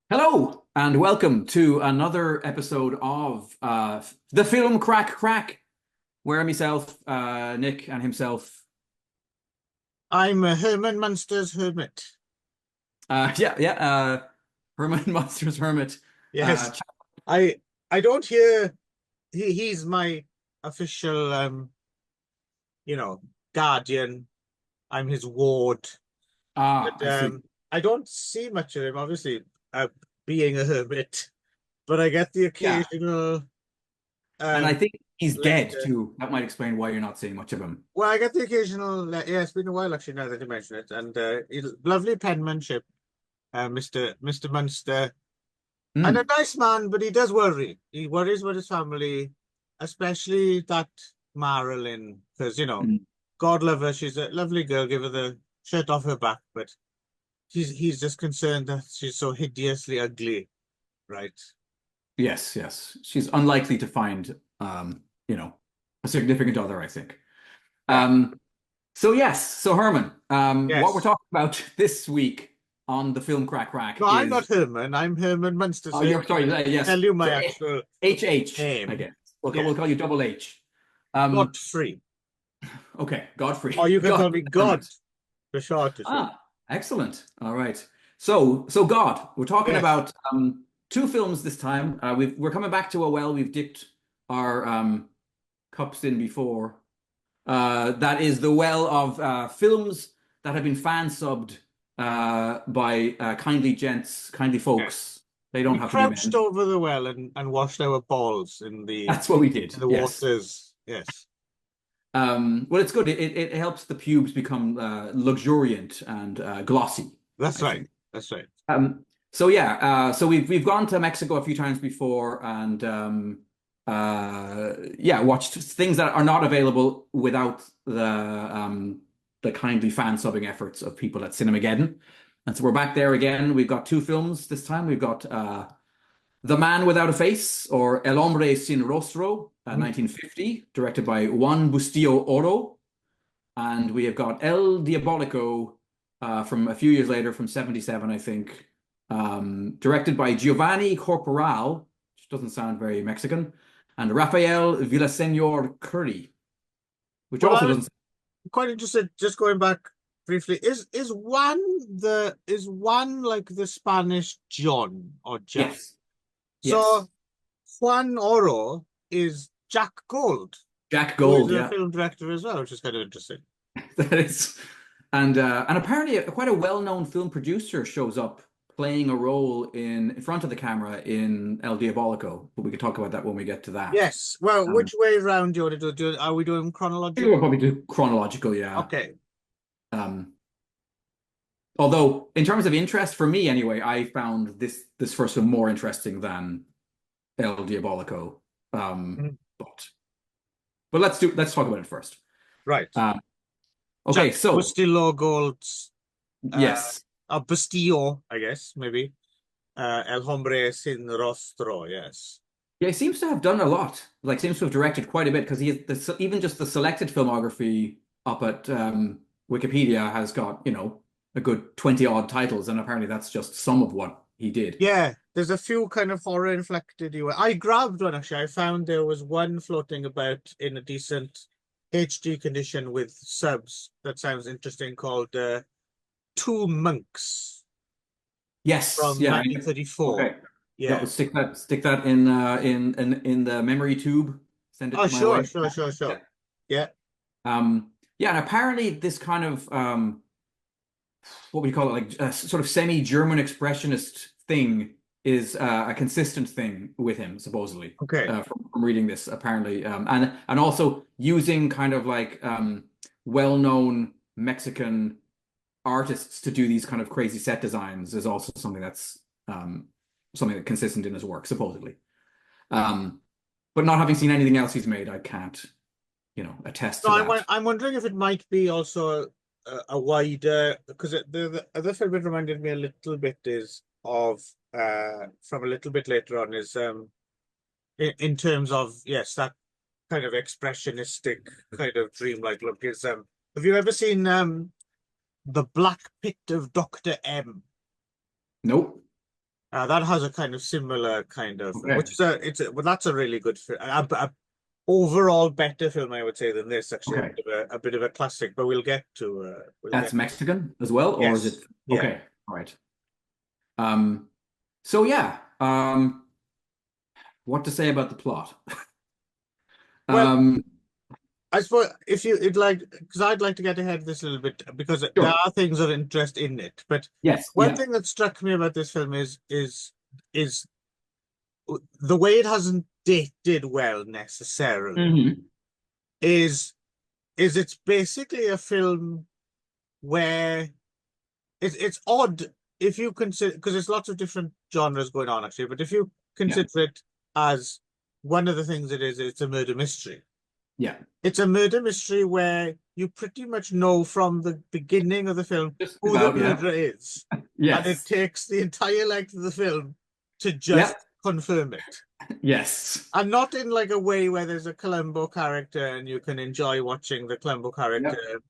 Hello and welcome to another episode of the film Crack, where myself, Nick, and himself, I'm a Herman Munster's hermit. Herman Monsters Hermit. Yes, Uh, I I don't hear he's my official you know guardian. I'm his ward, but I see. I don't see much of him. Obviously, being a hermit, but I get the Yeah, occasional and I um think he's dead letter. too. That might explain why you're not seeing much of him. Well, I get the occasional. Yeah, it's been a while actually now that you mention it, and lovely penmanship, Mister Munster. And a Hmm. nice man, but he does worry. He worries about his family, especially that Marilyn, because Hmm. God love her, she's a lovely girl. Give her the shirt off her back, but he's just concerned that she's so hideously ugly, right? Yes, yes. She's unlikely to find, you know, a significant other, I think. Yeah. Um, so Herman, what we're Yes. talking about this week on the film Crack No, I'm not is, Herman. I'm Herman Munster. oh, So you're sorry, tell yes. you my So actual HH, I name. guess. We'll Yeah, call you Double H. Um, Godfrey, okay, Godfrey. or you can call Godfrey me God Hermit. for short, if you like. Ah, excellent. All right. So God, we're talking Yes. about two films this time. We're coming back to a well we've dipped our cups in before. That is the well of films that have been fan subbed by kindly gents, kindly Yes. folks. They don't We have to be crouched men. over the well and washed our balls in the That's what we did. in the Yes. waters. Yes. Well, it's good. It helps the pubes become luxuriant and glossy, That's I right. think. That's right. So we've gone to Mexico a few times before, and yeah, watched things that are not available without the kindly fan subbing efforts of people at Cinemageddon. And so we're back there again. We've got two films this time. We've got The Man Without a Face, or El Hombre Sin Rostro, Mhm. 1950, directed by Juan Bustillo Oro. And we have got El Diabolico from a few years later, from 77, I think, directed by Giovanni Corporal, which doesn't sound very Mexican, and Rafael Villaseñor Curry, which Well, also I'm doesn't. quite interested. Just going back briefly, is one like the Spanish John or Jack? Yes, yes. So Juan Oro is Jack Gold, Jack who is Gold, a yeah. film director as well, which is kind of interesting. That is. And apparently quite a well-known film producer shows up playing a role in front of the camera in El Diabolico, but we could talk about that when we get to that. Yes. Well, Um, which way round do you want to do? Are we doing I think we'll chronological? probably do chronological, yeah. Okay. Um, Although, in terms of interest, for me anyway, I found this first one more interesting than El Diabolico. Um, Mhm. but let's talk about it first. Right. Um, Jack okay, so Bustillo Gold's uh yes, Bustillo, I guess, maybe. El Hombre Sin Rostro, yes. yeah, he seems to have done a lot. Like, seems to have directed quite a bit because even just the selected filmography up at Wikipedia has got a good 20 odd titles, and apparently that's just some of what he did. Yeah, there's a few kind of horror inflected. I grabbed one actually. I found there was one floating about in a decent HD condition with subs. That sounds interesting, called Two Monks Yes, from yeah, 1934. okay. Yeah, Yeah. stick that in the memory tube. Send Oh, it my sure, way. sure, sure, Yeah. sure. Yeah. Yeah, and apparently this kind of what we call it, like a sort of semi-German expressionist thing is a consistent thing with him, supposedly, Okay. from reading this, apparently. And also using kind of like well-known Mexican artists to do these kind of crazy set designs is also um, something that's consistent in his work, supposedly. Um, but not having seen anything else he's made, I can't, attest So to I'm that. I'm wondering if it might be also a wider, because the other film it reminded me a little bit is of from a little bit later on is in terms of, yes, that kind of expressionistic kind of dreamlike look is have you ever seen The Black Pit of Dr. M? Nope. That has a kind of similar kind of, Okay. well, that's a really good film. A overall better film, I would say, than this. Actually, Okay. a bit of a classic. But we'll That's get. Mexican as well, or is it? Yes, yeah. Okay. All right. Um, so yeah, what to say about the plot? Well, Um, I suppose if you'd like, because I'd like to get ahead of this a little bit because there sure. are things of interest in it. But Yes. one Yeah. thing that struck me about this film is the way it hasn't dated well necessarily. Hmm. Is it's basically a film where it's odd if you consider, because there's lots of different genres going on actually, but if you Yeah. consider it as one of the things it is, it's a murder mystery. Yeah. It's a murder mystery where you pretty much know from the beginning of the film Just who the about. Yeah. murderer is, and it Yes. takes the entire length of the film to Yep. just confirm it. Yes. And not in like a way where there's a Columbo character and you can enjoy watching the Columbo character. Yep.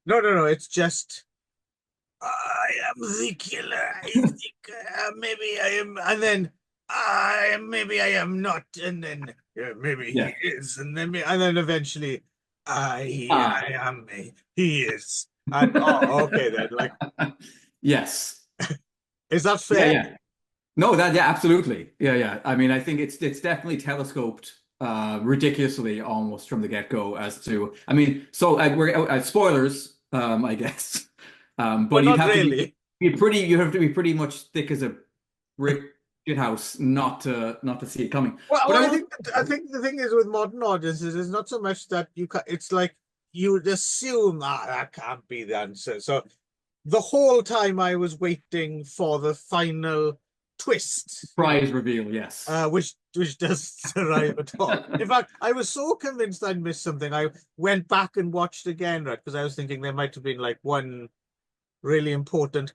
No, no, no. It's just I am the killer. I think maybe I am, and then maybe I am not, and then maybe he Yeah. is, and then eventually Ah. I am he is, and oh okay then like Yes. is that Yeah. fair? Yeah. No, that yeah, absolutely. Yeah, yeah. I mean, I think it's definitely telescoped ridiculously almost from the get-go as to I mean, so we're spoilers, I guess. Well, But you'd not have to really. you have to be pretty much thick as a brick shit house not to see it coming. But I will I think the thing is with modern audiences is not so much that it's like you would assume that can't be the answer. So the whole time I was waiting for the final twist, prize reveal, yes. which doesn't arrive at all. In fact, I was so convinced I'd missed something. I went back and watched again, right? Because I was thinking there might have been like one really important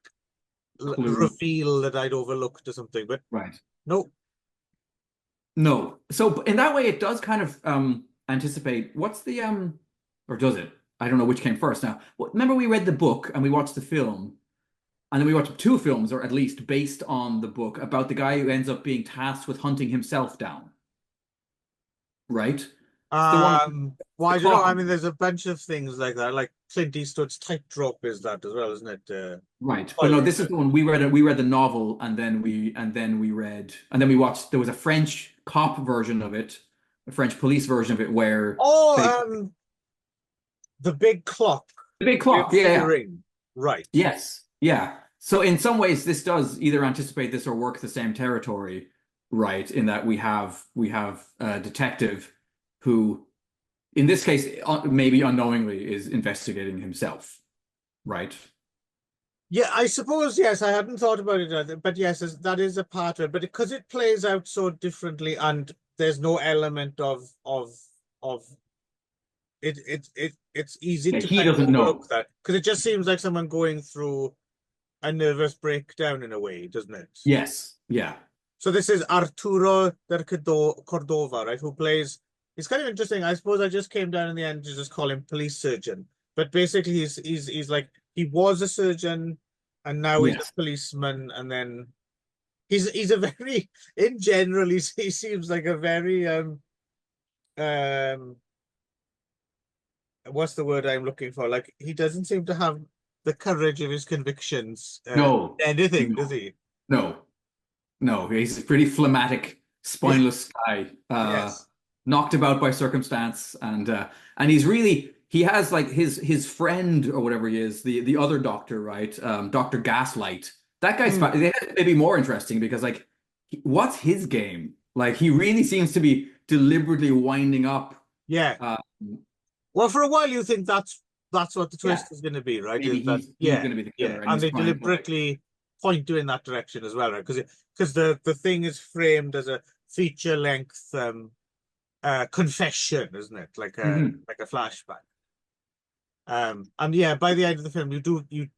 Clue. reveal that I'd overlooked or something. But Right. no, No. So in that way, it does kind of anticipate what's the or does it? I don't know which came first. Now, remember we read the book and we watched the film, and then we watched two films, or at least based on the book, about the guy who ends up being tasked with hunting himself down. Right? It's the one, well, the I don't know. I coffin. mean, there's a bunch of things like that. Like Clint Eastwood's Tightrope is that as well, isn't it? Right. But no, Spoiler this is alert. the one we read the novel, and then we watched there was a French cop version of it, a French police version of it where Oh, they the big clock the big clock. with Yeah, the yeah. ring. Right. Yes. Yeah. So in some ways this does either anticipate this or work the same territory, right? In that we have a detective who in this case maybe unknowingly is investigating himself, right? Yeah, I suppose, yes, I hadn't thought about it, but yes, that is a part of it. But because it plays out so differently and there's no element of it's easy Yeah, to he kind of doesn't overlook know. that because it just seems like someone going through a nervous breakdown in a way, doesn't it? Yes. Yeah. So this is Arturo del Cordova, right? Who plays. It's kind of interesting. I suppose I just came down in the end to just call him police surgeon, but basically he's like he was a surgeon, and now he's a Yes. policeman, and then he's a very in general he seems like a very um what's the word I'm looking for? Like he doesn't seem to have the courage of his convictions. No. Anything, does No. he? No. No. He's a pretty phlegmatic, Yeah. spineless guy, Yes. knocked about by circumstance, and he's really he has like his friend or whatever he is, the other doctor, right? Dr. Gaslight. That guy's Hmm. maybe more interesting because like what's his game? Like he really seems to be deliberately winding up. Yeah. Uh, Well, for a while you think that's what the yeah, twist is going to be, right? maybe Is that he's going to be the yeah, killer, and and he's they trying to like deliberately point you in that direction as well, right? Because the thing is framed as a feature length confession, isn't it? Mhm. Like a flashback. And yeah, by the end of the film, you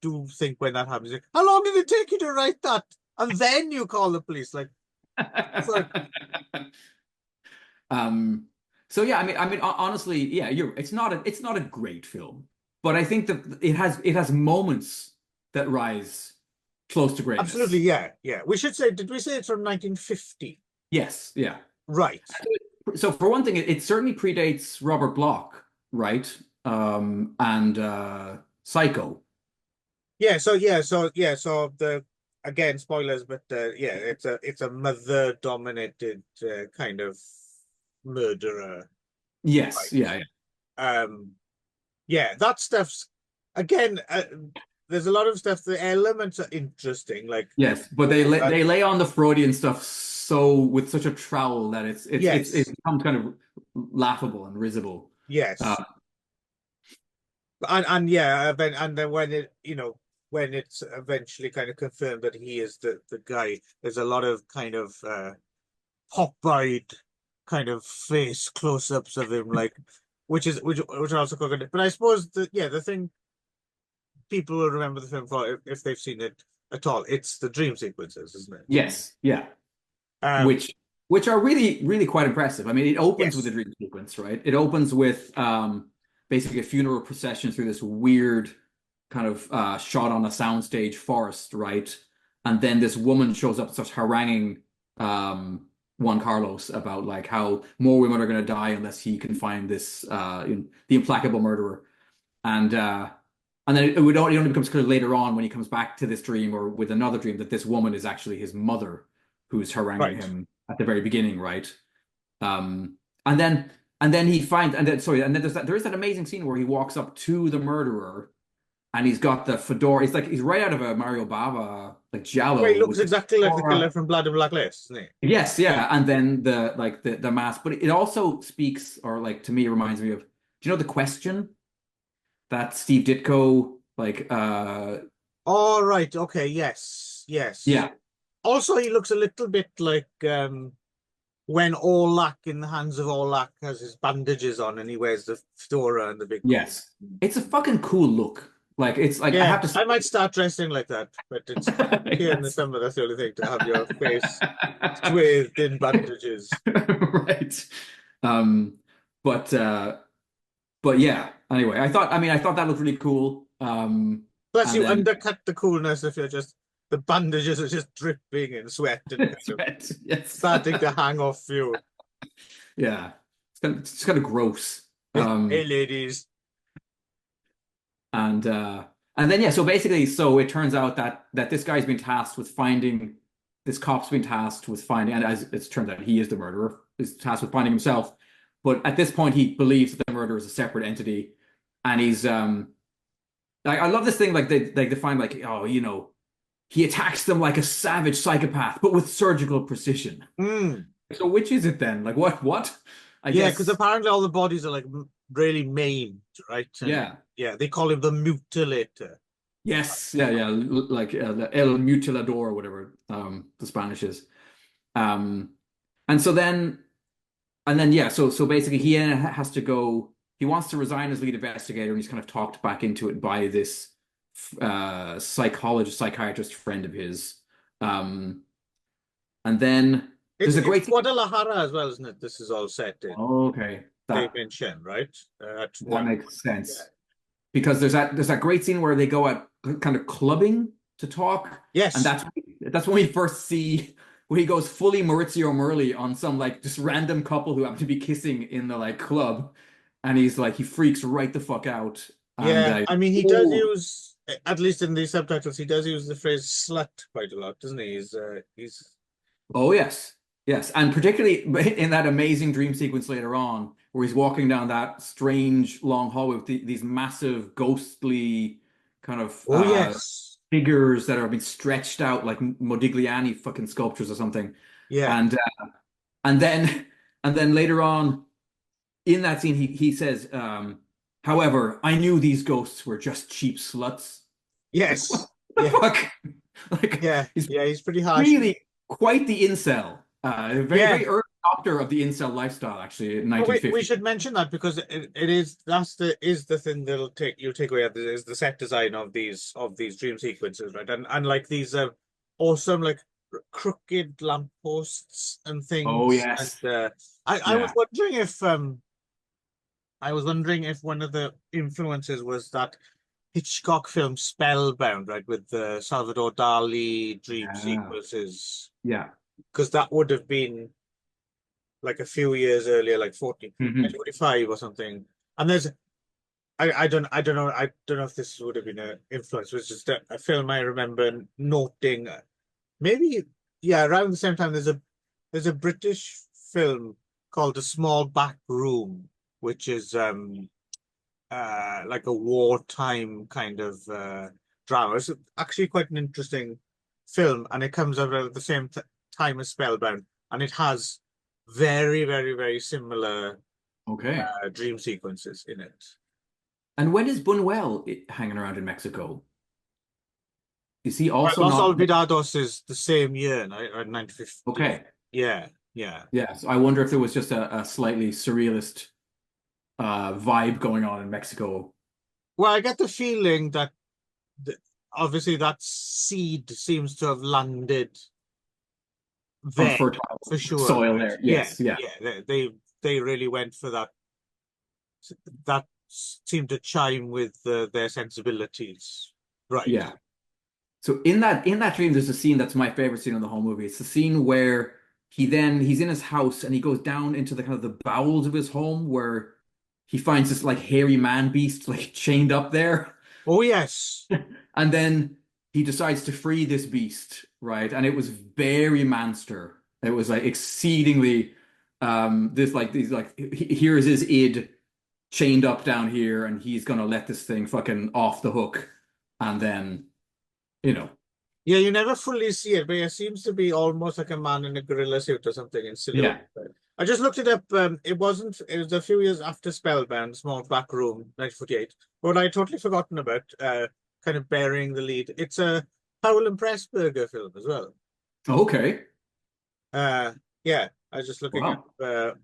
do think when that happens, like, how long did it take you to write that? And then you call the police, like it's like Um, so yeah, I mean, honestly, yeah, it's not a great film, but I think that it has moments that rise close to greatness. Absolutely, yeah, yeah. We should say, did we say it's from 1950? Yes, yeah. Right. So for one thing, it certainly predates Robert Bloch, right? And Psycho. So the again spoilers, but yeah, it's a mother dominated kind of murderer. Yes, Right. yeah, yeah. Um, yeah, that stuff's again. There's a lot of stuff. The elements are interesting, like Yes, but they lay on the Freudian stuff so with such a trowel that it yes, becomes kind of laughable and risible. yes, and yeah, and then when it when it's eventually kind of confirmed that he is the guy, there's a lot of kind of pop-eyed kind of face close-ups of him, like which are also quite good. But I suppose the thing people will remember the film for, if they've seen it at all, it's the dream sequences, isn't it? Yes, yeah. Um, Which are really, really quite impressive. I mean, it opens with a yes, dream sequence, right? It opens with basically a funeral procession through this weird kind of shot on a soundstage forest, right? And then this woman shows up, starts haranguing Juan Carlos about like how more women are going to die unless he can find this the implacable murderer. And and then it only becomes clear later on when he comes back to this dream or with another dream that this woman is actually his mother who's haranguing right. him at the very beginning, right? Um, and then and then he finds and then sorry, and then there is that amazing scene where he walks up to the murderer and he's got the fedora. It's like he's right out of a Mario Bava like Well, he giallo looks with the exactly like the killer fedora. from Blood and Black Lace, isn't he? Yes, yeah, and then the mask, but it also speaks or like to me reminds me of do you know the question that Steve Ditko like All right. Okay. Yes. Yes. yeah. Also, he looks a little bit like when Orlak in the hands of Orlak has his bandages on and he wears the fedora and the big coat. Yes. It's a fucking cool look. Like it's like I Yeah, have to say I might start dressing like that, but it's here in the yes. summer. That's the only thing, to have your face swathed in bandages. Right. Um but uh but yeah, anyway, I thought that looked really cool. Plus, And you then undercut the coolness if you're just the bandages are just dripping in sweat and kind of sweat. Yes. starting to hang off you. Yeah. It's kind of gross. Hey, ladies. And uh and then yeah, so basically so it turns out that this guy's been tasked with finding this cop's been tasked with finding and as it turns out he is the murderer, is tasked with finding himself. But at this point he believes that the murderer is a separate entity and he's like I love this thing like they define like oh he attacks them like a savage psychopath but with surgical precision. Mm. So which is it then? Like what? I Yeah, because guess apparently all the bodies are like really maimed, right? And yeah. yeah, they call him the mutilator. Yes, yeah, yeah, like the El Mutilador or whatever the Spanish is. Um, and so then and then yeah, so basically he has to go. He wants to resign as lead investigator, and he's kind of talked back into it by this psychiatrist friend of his. Um, and then there's a It's great. Guadalajara as well, isn't it? This is all set in. Okay, They mention, right? At that one makes point. Yeah. sense because there's that great scene where they go out kind of clubbing to talk, and Yes. that's when we first see where he goes fully Maurizio Merli on some like just random couple who happen to be kissing in the like club, and he's like he freaks right the fuck out, and Yeah. I mean, he does oh use, at least in the subtitles, he does use the phrase slut quite a lot, doesn't he? He's oh yes yes, and particularly in that amazing dream sequence later on where he's walking down that strange long hallway with these massive ghostly kind of oh yes. figures that are being stretched out like Modigliani fucking sculptures or something. Yeah. And and then and then later on in that scene he says, however, I knew these ghosts were just cheap sluts. Like what Yes. the Yeah. fuck? Like Yeah. he's Yeah. He's pretty harsh. really quite the incel. Very, Yeah. very early adopter of the incel lifestyle, actually, in Well, we 1950. should mention that because it is the thing that'll you'll take away is the set design of these dream sequences, right? And like these awesome like crooked lampposts and Oh things. And yes. I was Yeah. wondering if one of the influences was that Hitchcock film Spellbound, right, with the Salvador Dali dream Yeah. sequences, Yeah. because that would have been like a few years earlier, like Hmm. 1945 or something. And there's I don't know if this would have been an influence. It was just a film I remember noting. Maybe, yeah, around the same time there's a British film called A Small Back Room, which is like a wartime kind of drama. It's actually quite an interesting film, and it comes out at the same time as Spellbound, and it has very, very, very similar Okay. dream sequences in it. And when is Buñuel hanging around in Mexico? Is he Well, also Los not? Olvidados is the same year, 1950. Okay. Yeah, yeah. Yeah. So I wonder if there was just a slightly surrealist vibe going on in Mexico Well, I get the feeling that th obviously that seed seems to have landed on there fertile for sure, soil right? there. Yeah, Yes. Yeah. yeah. They really went for that. That seemed to chime with their sensibilities, right? Yeah. So in that dream, there's a scene that's my favorite scene in the whole movie. It's the scene where he's in his house and he goes down into the kind of the bowels of his home where he finds this like hairy man beast like chained up there. Oh yes. And then he decides to free this beast, right? And it was very monster. It was like exceedingly this like these like here's his id chained up down here and he's gonna let this thing fucking off the hook and then you know Yeah, you never fully see it, but it seems to be almost like a man in a gorilla suit or something in silhouette. yeah. I just looked it up. It wasn't. It was a few years after Spellbound, Small Back Room, 1948. But I totally forgotten about. Kind of bearing the lead. It's a Powell and Pressburger film as well. Okay. Uh, yeah, I was just looking up. Wow.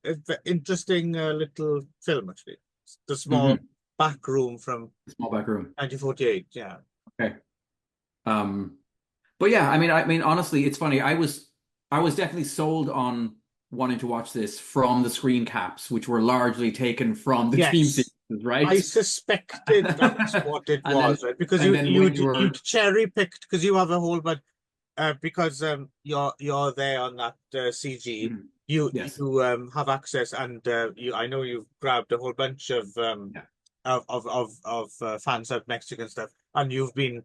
It's an interesting little film actually. The Small Hmm. Back Room from Small back room. 1948. Yeah. Okay. Um, but yeah, I mean, honestly, it's funny. I was definitely sold on wanting to watch this from the screen caps, which were largely taken from the dream Yes. sequences, I right? suspected that's what it And was, then right? Because and then when you you'd were cherry picked because you have a whole but because you're there on that CG, Mhm. Yes. you have access and you I know you've grabbed a whole bunch Yeah. of fans of Mexican stuff and you've been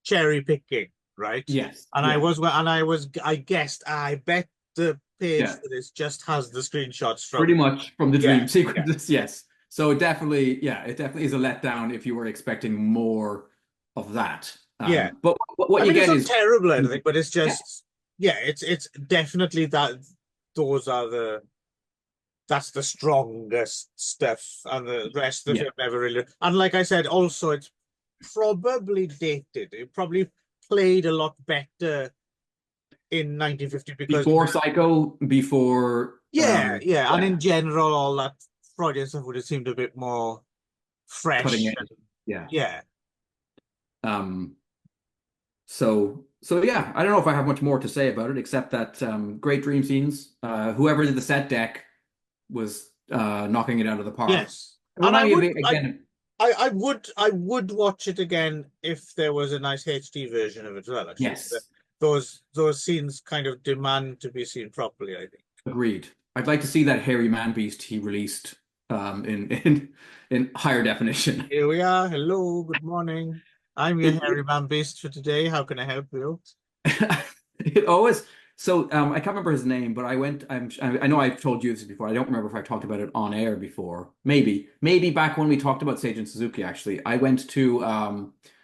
cherry picking, right? Yes. And Yeah. I guessed I bet the page Yeah. for this just has the screenshots Pretty from much from the yeah dream yeah sequences, yes. So definitely, yeah, it definitely is a letdown if you were expecting more of that. yeah. But what I you mean, it's get not is, terrible or anything, but it's yeah, just yeah, it's definitely that those are that's the strongest stuff, and the rest of yeah. it never really. And like I said, also it's probably dated. It probably played a lot better in 1950 because Before Psycho, before yeah, yeah, and yeah, in general, all that Freudian stuff would have seemed a bit more cutting fresh. edge. Yeah. Yeah, Um, so yeah, I don't know if I have much more to say about it except that great dream scenes. Whoever did the set deck was knocking it out of the park. yes, It and reminded me of again. I would watch it again if there was a nice HD version of it as well, actually. Yes, Those scenes kind of demand to be seen properly, I think. agreed. I'd like to see that hairy man beast he released in higher definition. Here we are. Hello, good morning. I'm your It, hairy man beast for today. How can I help you? it always so I can't remember his name, but I know I've told you this before. I don't remember if I talked about it on air before. Maybe back when we talked about Sage and Suzuki. Actually, I went to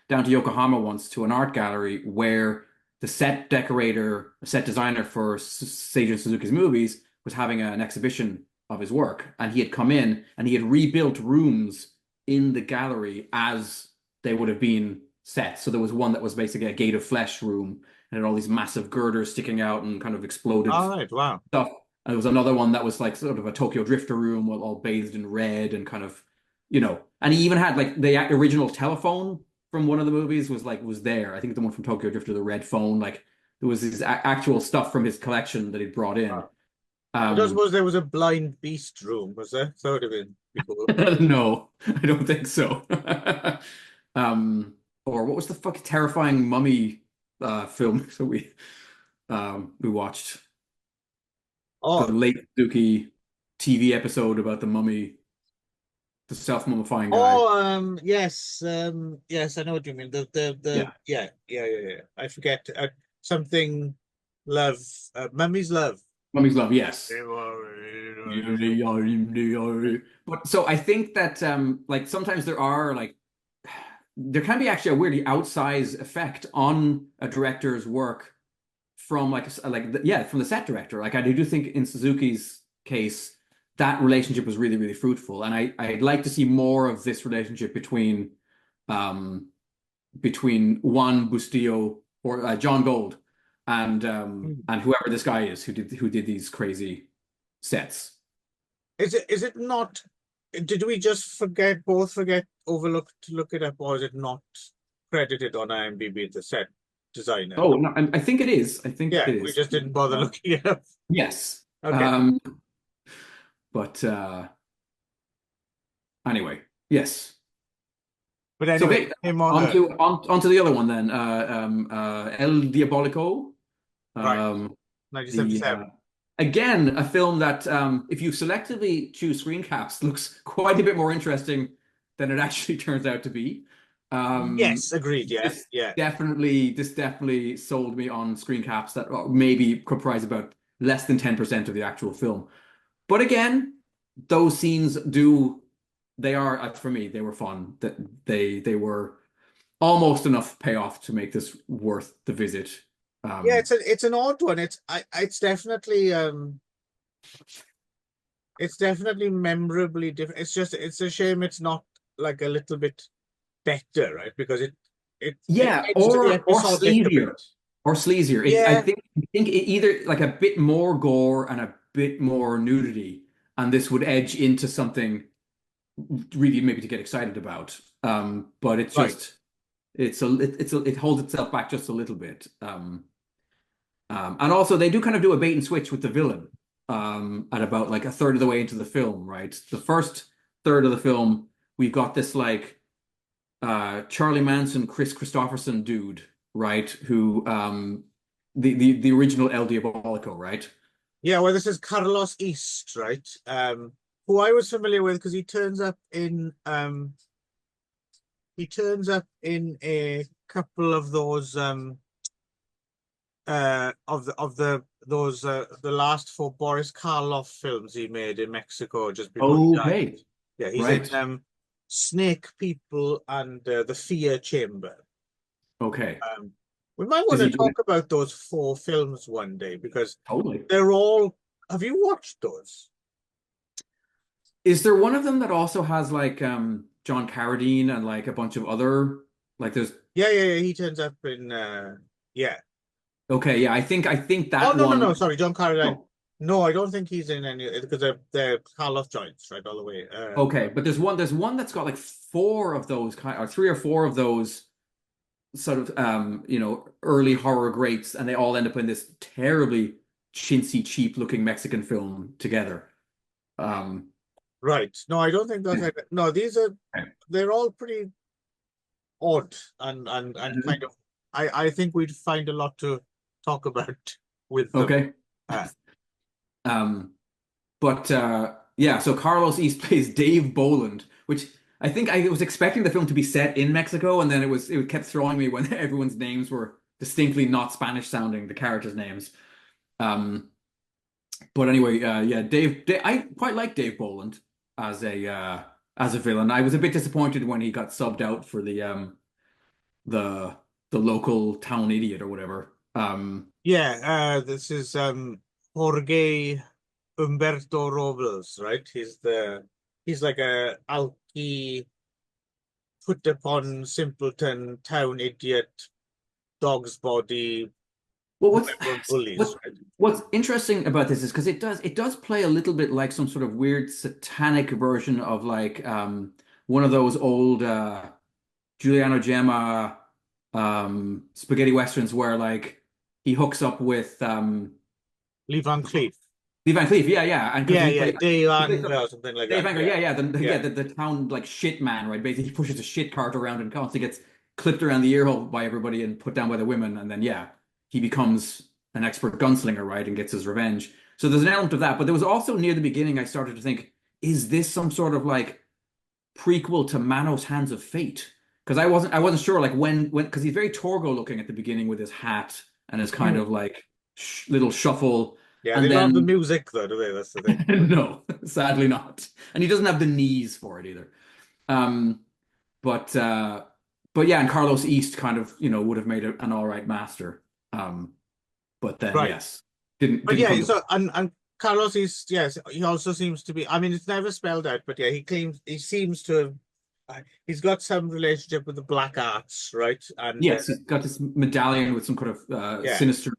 down to Yokohama once to an art gallery where the set designer for Sage and Suzuki's movies was having an exhibition of his work, and he had come in and he had rebuilt rooms in the gallery as they would have been set. So there was one that was basically a gate of flesh room and had all these massive girders sticking out and kind of exploded All right, wow. stuff. And there was another one that was like sort of a Tokyo Drifter room, all bathed in red and kind of, and he even had like the original telephone from one of the movies was there. I think the one from Tokyo Drifter, the red phone, like there was this actual stuff from his collection that he brought in. Wow. I don't Um, suppose there was a blind beast room, was there? That would have been cool. no, I don't think so. Or what was the fucking terrifying mummy film that we watched? The Oh, late Dookie TV episode about the mummy, the self-mummifying guy. yes, yes, I know what you mean. Yeah, Yeah. I forget something love, Mummy's Love. Mummy's Love, yes. But so I think that like sometimes there are like there can be actually a weirdly outsized effect on a director's work from yeah, from the set director. Like I do think in Suzuki's case that relationship was really really fruitful, and I'd like to see more of this relationship um between Juan Bustillo or John Gold and whoever this guy is who did these crazy sets. Is it not? Did we just forget, overlook to look it up, or is it not credited on IMDb, the set designer? Oh, no, I think it is. I think Yeah, it we is. just didn't bother looking it up. Yes. Okay. Um, but anyway, yes. But So anyway, okay, him or on her. to on to the other one then. El Diabolico. Right. Um, the 1977. again a film that if you selectively choose screen caps looks quite a bit more interesting than it actually turns out to be. Um, Yes, agreed. Yeah, this yeah. this definitely sold me on screen caps that maybe comprise about less than 10% of the actual film. But again, those scenes do they are for me they were fun. That they were almost enough payoff to make this worth the visit. Yeah, Um, it's an odd one. It's definitely memorably different. It's just it's a shame it's not like a little bit better, right? Because it yeah, tends to be or episodic a bit. sleazier, or sleazier. Yeah, I think either like a bit more gore and a bit more nudity, and this would edge into something really maybe to get excited about. But it's right. just it holds itself back just a little bit. And also they do kind of do a bait and switch with the villain at about like a third of the way into the film, right? The first third of the film, we've got this like Charlie Manson, Chris Christopherson dude, right? Who the original El Diabolico, right? Yeah, well, this is Carlos East, right? Who I was familiar with because he turns up in a couple of those of the those the last four Boris Karloff films he made in Mexico just before he died. Okay, Yeah, he's in right. Snake People and The Fear Chamber. Okay. Um, we might Is want to he doing talk about those four films one day because totally? they're all. Have you watched those? Is there one of them that also has like John Carradine and like a bunch of other like there's Yeah. He turns up in yeah. okay, yeah, I think Oh that no. one Sorry, John Carradine. oh, No, I don't think he's in any because they're Karloff joints, right, all the way. okay, but there's one that's got like four of those kind or three or four of those sort of early horror greats and they all end up in this terribly chintzy cheap looking Mexican film together. Um Right. No, I don't think that's it. No, they're all pretty odd and kind of I think we'd find a lot to talk about with them. okay. Uh, Um But yeah, so Carlos East plays Dave Boland, which I think I was expecting the film to be set in Mexico, and then it kept throwing me when everyone's names were distinctly not Spanish sounding, the characters' names. Um, but anyway, yeah, I quite like Dave Boland as a villain. I was a bit disappointed when he got subbed out for the the local town idiot or whatever. yeah, this is Jorge Humberto Robles, right? He's like a alky, put upon simpleton town idiot, dog's body, Well, whoever bullies, what's right? what's interesting about this is because it does play a little bit like some sort of weird satanic version of like one of those old Giuliano Gemma spaghetti westerns where like he hooks up with Lee Van Cleef. Lee Van Cleef, yeah, and because Yeah, he, but yeah, Day he plays Anger or something like Dave that. Anger, Yeah, yeah, yeah, the town like shit man, right? Basically, he pushes a shit cart around and constantly gets clipped around the ear hole by everybody and put down by the women, and then yeah, he becomes an expert gunslinger, right, and gets his revenge. So there's an element of that, but there was also near the beginning, I started to think, is this some sort of like prequel to Manos Hands of Fate? Because I wasn't sure like when because he's very Torgo looking at the beginning with his hat and his kind Hmm. of like sh little shuffle, Yeah. They and don't have the then music though, do they? That's the thing. no, sadly not. And he doesn't have the knees for it either. Um, but uh, but yeah, and Carlos East kind of, would have made an all right master. Um, but then Right. yes, didn't But didn't yeah, come to. so and Carlos is, yes, he also seems to be. I mean, it's never spelled out, but yeah, he seems to have. He's got some relationship with the black arts, right? And Yes, he's got this medallion with some kind of yeah, sinister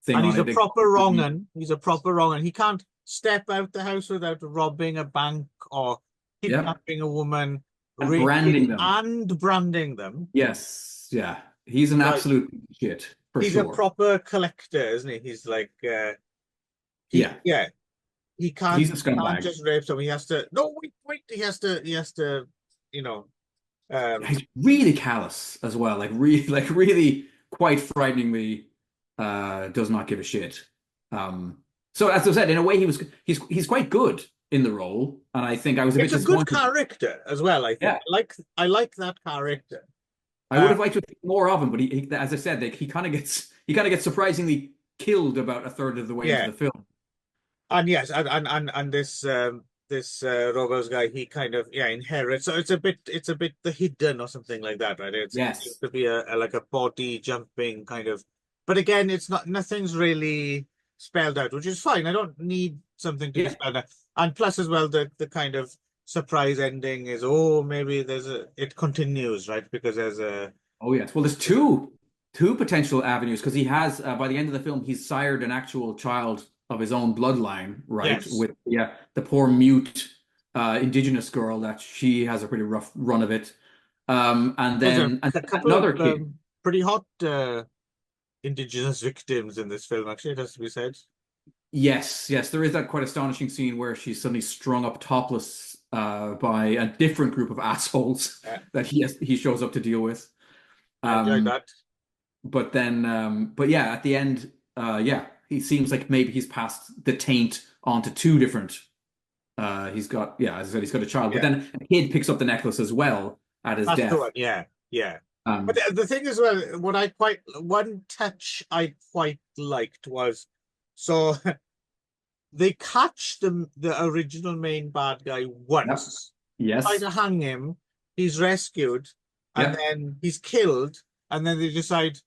thing and on he's a it. proper wrong un. He's a proper wrong un. He can't step out the house without robbing a bank or Yeah, kidnapping a woman, and branding raping them. and branding them. Yes, yeah, he's an Like absolute shit for he's a sure. proper collector, isn't he? He's like he Yeah, yeah. he's a He can't scumbag. just rape someone. He has to no wait. He has to you know He's really callous as well, like really quite frighteningly does not give a shit. So as I said, in a way he's quite good in the role, and I think I was a bit it's a good disappointed. character as well, I think. Yeah, I like that character. I would Uh, have liked to see more of him, but as I said, like, he kind of gets surprisingly killed about a third of the way into yeah. the film. And yes, and this Robo's guy, he kind of inherits. So it's a bit the hidden or something like that, right? It seems Yes. to be a like a body jumping kind of, but again, it's not nothing's really spelled out, which is fine. I don't need something to be Yeah. spelled out. And plus as well, the kind of surprise ending is, oh, maybe it continues, right? Because there's a Oh yes. Well, there's two potential avenues because he has by the end of the film he's sired an actual child of his own bloodline, right? yes, With yeah, the poor mute indigenous girl that she has a pretty rough run of it. And there's then a couple of another kid. pretty hot indigenous victims in this film, actually, it has to be said. Yes, yes, there is that quite astonishing scene where she's suddenly strung up topless by a different group of assholes Yeah, that he shows up to deal with. I enjoyed Um, that. but yeah, at the end, yeah, he seems like maybe he's passed the taint onto two different. He's got, yeah, as I said, he's got a child, but Yeah, then a kid picks up the necklace as well at his that's the death. one. Yeah, yeah. But Um, the thing is, well, one touch I quite liked was so they catch the original main bad guy yep, once, try yes, to hang him, he's rescued, and yep, then he's killed, and then they decide,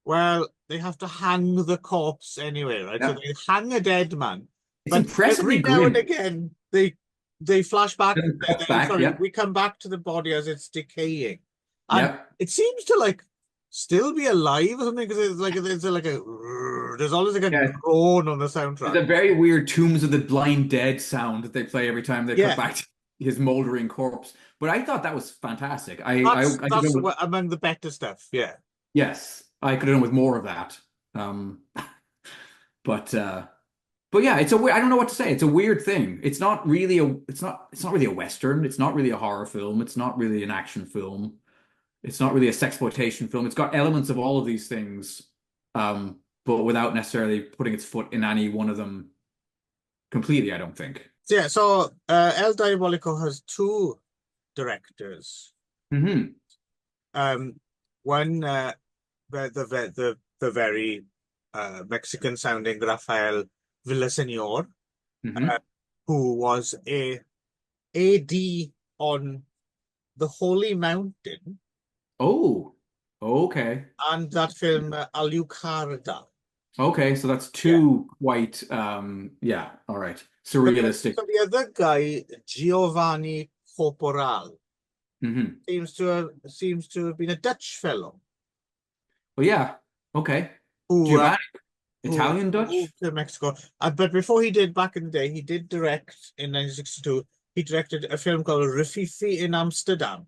well, they have to hang the corpse anyway, right? So yep. they hang a dead man, It's but impressively every now and grim. again they flash back. Doesn't cut back. Sorry, Yep, we come back to the body as it's decaying, and yep. it seems to like still be alive or something because it's like a there's always like a Yeah, groan on the there's soundtrack. a very weird Tombs of the Blind Dead sound that they play every time they cut Yeah, back to his moldering corpse. But I thought that was fantastic. I could have that's done with, among the better stuff. Yeah. yes, I could have done with more of that. Um, but uh, but yeah, it's a weird. I don't know what to say. It's a weird thing. It's not really a Western. It's not really a horror film. It's not really an action film. It's not really a sexploitation film. It's got elements of all of these things, but without necessarily putting its foot in any one of them completely, I don't think. So, yeah, so El Diabolico has two directors. Hmm. Um, one the very Mexican sounding Rafael Villaseñor, uh, Hmm. who was a AD on the Holy Mountain Oh, okay. and that film Alucarda. Okay, so that's Yeah. two quite yeah, all right. Surrealistic. So the other guy, Giovanni Corporal, Hmm. seems to have been a Dutch fellow Well, yeah, okay. who Giovanni, who Italian Dutch? moved to Mexico. But before he did back in the day, he did direct in 1962. He directed a film called Rififi in Amsterdam,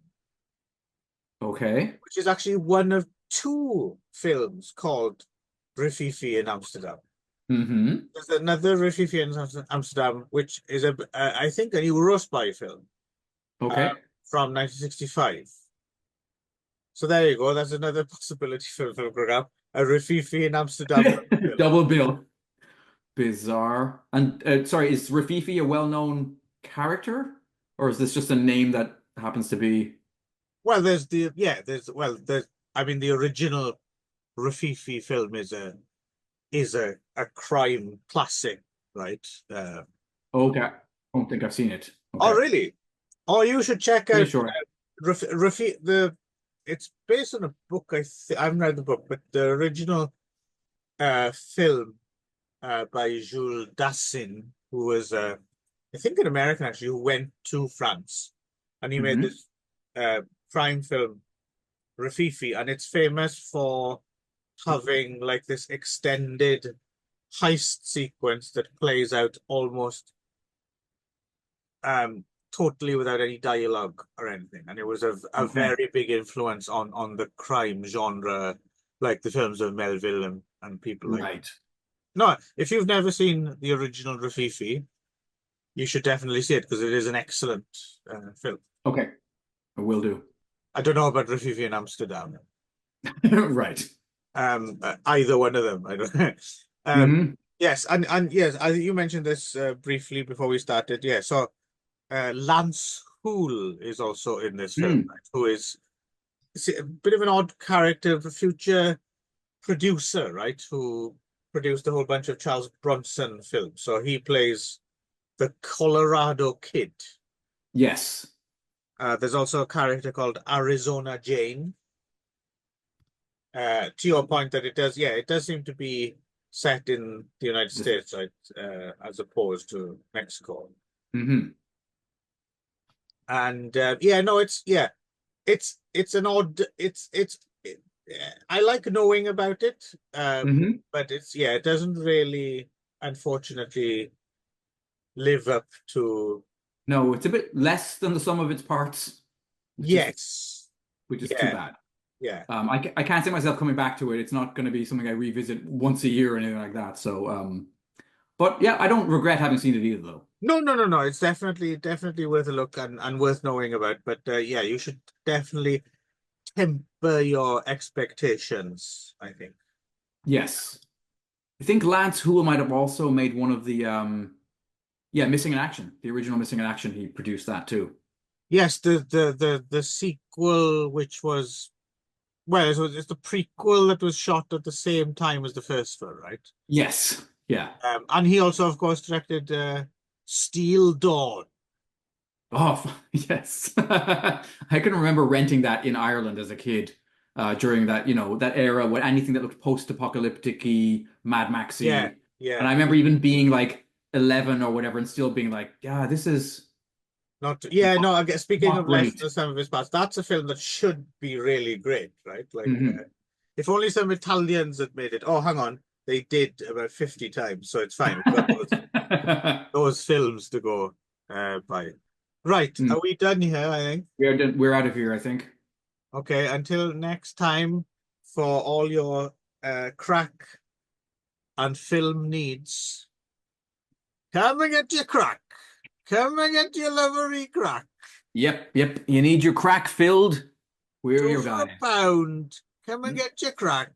Okay. which is actually one of two films called Rififi in Amsterdam. Mm-hmm. There's another Rififi in Amsterdam, which is I think, a Euro spy film Okay. from 1965. So there you go. That's another possibility for a film program. A Rififi in Amsterdam film. Double bill. Bizarre. And sorry, is Rafifi a well-known character, or is this just a name that happens to be? Well, there's I mean, the original Rififi film is a crime classic, right? Okay. I don't think I've seen it. Oh, Okay. really? Oh, you should check Pretty out sure. Rafi. It's based on a book. I haven't read the book, but the original film by Jules Dassin, who was I think an American actually, who went to France, and he made Hmm. this crime film, Rafifi, and it's famous for having like this extended heist sequence that plays out almost totally without any dialogue or anything, and it was a Okay. very big influence on the crime genre, like the films of Melville and people like that. Right. No, if you've never seen the original Rafifi, you should definitely see it because it is an excellent film. Okay. I will do. I don't know about Rafifi in Amsterdam. Right. Either one of them. I don't know. Hmm. Yes, and yes, you mentioned this briefly before we started. Yeah, so Lance Hool is also in this film, Mm. right, who is a bit of an odd character, a future producer, right, who produced a whole bunch of Charles Bronson films. So he plays the Colorado Kid. Yes. There's also a character called Arizona Jane. To your point that it does seem to be set in the United States, right, as opposed to Mexico. Hmm. And it's an odd, I like knowing about it, Hmm. but it doesn't really, unfortunately, live up to. No, it's a bit less than the sum of its parts, which is Yes, too yeah, bad. yeah. I can't see myself coming back to it. It's not going to be something I revisit once a year or anything like that. So, but yeah, I don't regret having seen it either, though. No. It's definitely worth a look and worth knowing about. But yeah, you should definitely temper your expectations, I think. Yes. I think Lance Hool might have also made one of the yeah, Missing in Action, the original Missing in Action. He produced that too. Yes, the sequel, which was, well, it's the prequel that was shot at the same time as the first one, right? Yes. Yeah. And he also, of course, directed Steel Dawn. Oh, yes. I can remember renting that in Ireland as a kid, during that, that era when anything that looked post-apocalyptic-y, Mad Yeah, Maxy. And yeah. I remember even being like 11 or whatever and still being like, yeah, this is No, I guess speaking not of less great. than some of his past, that's a film that should be really great, right? Like, Hmm. if only some Italians had made it. Oh, hang on, they did about 50 times, so it's fine. We've got those films to go by. Right, Mm. are we done here, I think? We're out of here, I think. Okay, until next time, for all your crack and film needs, come and get your crack. Come and get your livery crack. Yep, yep. You need your crack filled. We're Two your for a guy. pound. Come and get your crack.